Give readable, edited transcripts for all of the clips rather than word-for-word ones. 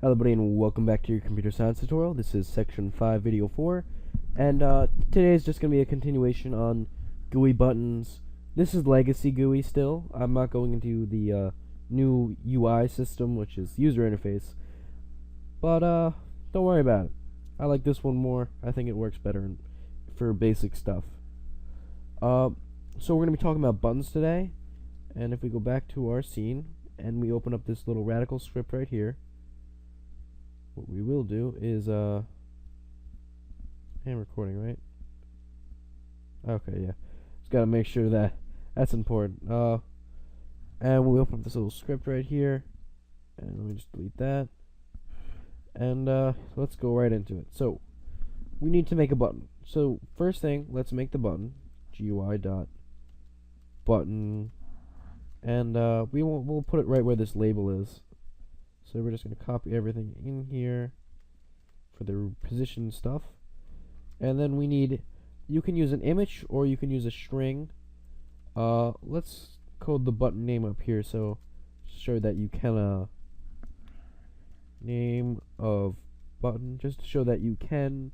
Hello everybody and welcome back to your computer science tutorial. This is section 5 video 4 and today is just going to be a continuation on GUI buttons. This is legacy GUI still. I'm not going into the new UI system, which is user interface, but don't worry about it. I like this one more. I think it works better for basic stuff. So we're going to be talking about buttons today, and if we go back to our scene and we open up this little radical script right here, what we will do is, I'm recording, right? Okay, yeah. Just gotta make sure that that's important. And we open up this little script right here, and let me just delete that. And let's go right into it. So we need to make a button. So first thing, let's make the button. GUI.button, and we'll put it right where this label is. So we're just going to copy everything in here for the position stuff. And then we need, you can use an image or you can use a string. Let's code the button name up here so show that you can, name of button, just to show that you can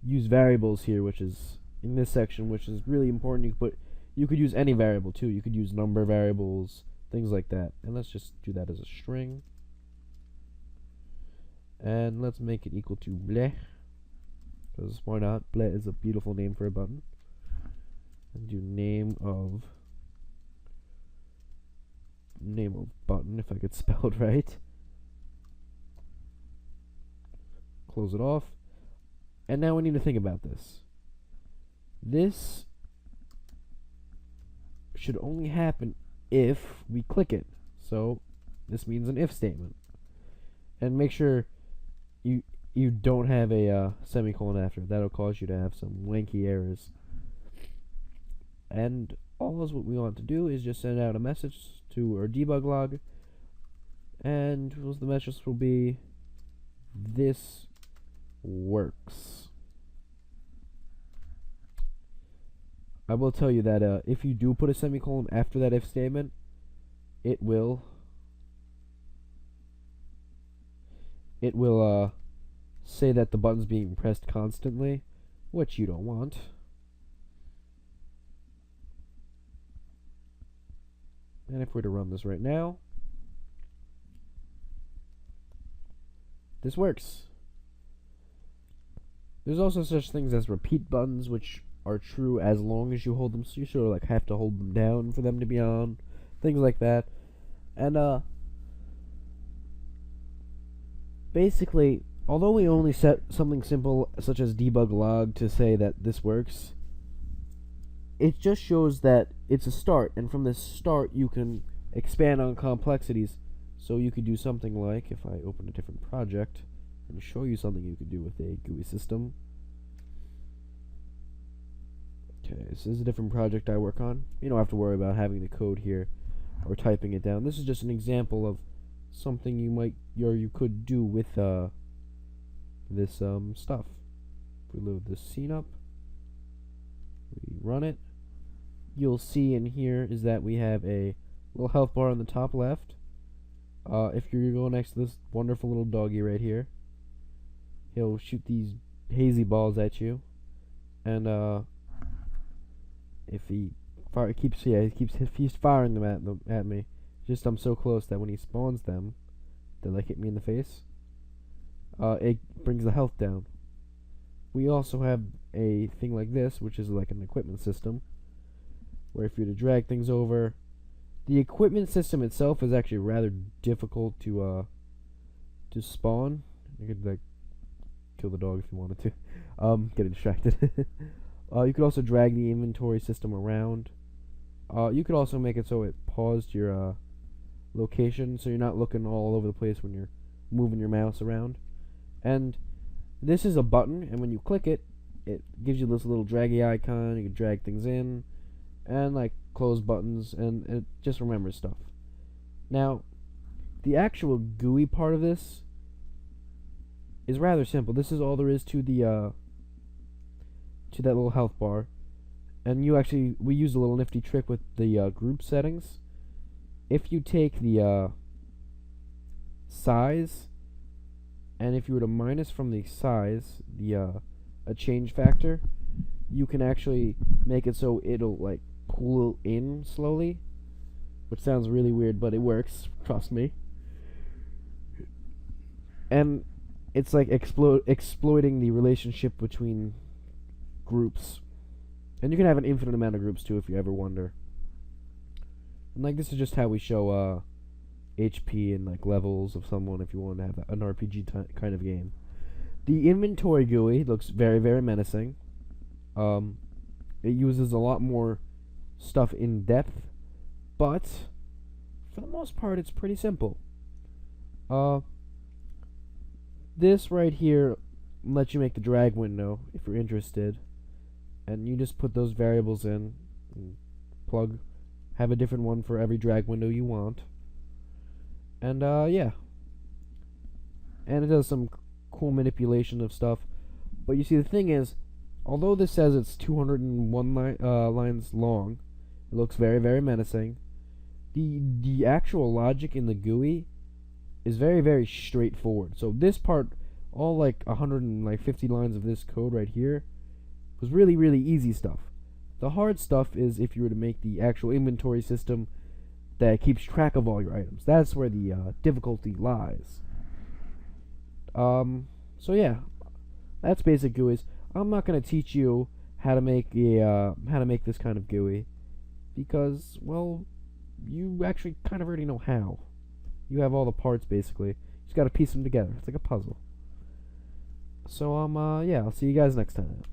use variables here, which is in this section, which is really important. You could use any variable too. You could use number variables, things like that. And let's just do that as a string. And let's make it equal to bleh, because why not? Bleh is a beautiful name for a button. And do name of button, if I could spell it right. Close it off. And now we need to think about this. This should only happen if we click it. So this means an if statement. And make sure you don't have a semicolon after it. That'll cause you to have some wanky errors. And all what we want to do is just send out a message to our debug log, and the message will be, this works. I will tell you that if you do put a semicolon after that if statement, it will say that the button's being pressed constantly, which you don't want. And if we're to run this right now, this works. There's also such things as repeat buttons, which are true as long as you hold them, so you sort of like have to hold them down for them to be on, things like that. And basically, although we only set something simple such as debug log to say that this works, it just shows that it's a start, and from this start you can expand on complexities. So you could do something like, if I open a different project and show you something you could do with a GUI system. Okay, this is a different project I work on. You don't have to worry about having the code here or typing it down. This is just an example of something you might or you could do with this stuff. If we load this scene up, we run it, you'll see in here is that we have a little health bar on the top left. If you go next to this wonderful little doggy right here, he'll shoot these hazy balls at you, and if he keeps firing them at me. Just I'm so close that when he spawns them, they like hit me in the face. It brings the health down. We also have a thing like this, which is like an equipment system, where if you're to drag things over, the equipment system itself is actually rather difficult to spawn. You could like kill the dog if you wanted to. Get distracted. You could also drag the inventory system around. You could also make it so it paused your location, so you're not looking all over the place when you're moving your mouse around. And this is a button, and when you click it, it gives you this little draggy icon. You can drag things in and like close buttons, and it just remembers stuff. Now, the actual GUI part of this is rather simple. This is all there is to the to that little health bar. And we use a little nifty trick with the group settings. If you take the size, and if you were to minus from the size a change factor, you can actually make it so it'll like pull in slowly, which sounds really weird, but it works, trust me. And it's like exploiting the relationship between groups. And you can have an infinite amount of groups too if you ever wonder. And like this is just how we show HP and like levels of someone if you want to have an RPG kind of game. The inventory GUI looks very, very menacing. It uses a lot more stuff in depth, but for the most part it's pretty simple. This right here lets you make the drag window if you're interested, and you just put those variables in and have a different one for every drag window you want. And yeah, and it does some cool manipulation of stuff. But you see, the thing is, although this says it's 201 lines long, it looks very, very menacing. The actual logic in the GUI is very, very straightforward. So this part, all like 150 lines of this code right here, was really, really easy stuff. The hard stuff is if you were to make the actual inventory system that keeps track of all your items. That's where the difficulty lies. So yeah, that's basic GUIs. I'm not gonna teach you how to make this kind of GUI because, well, you actually kind of already know how. You have all the parts basically. You just gotta piece them together. It's like a puzzle. So yeah, I'll see you guys next time.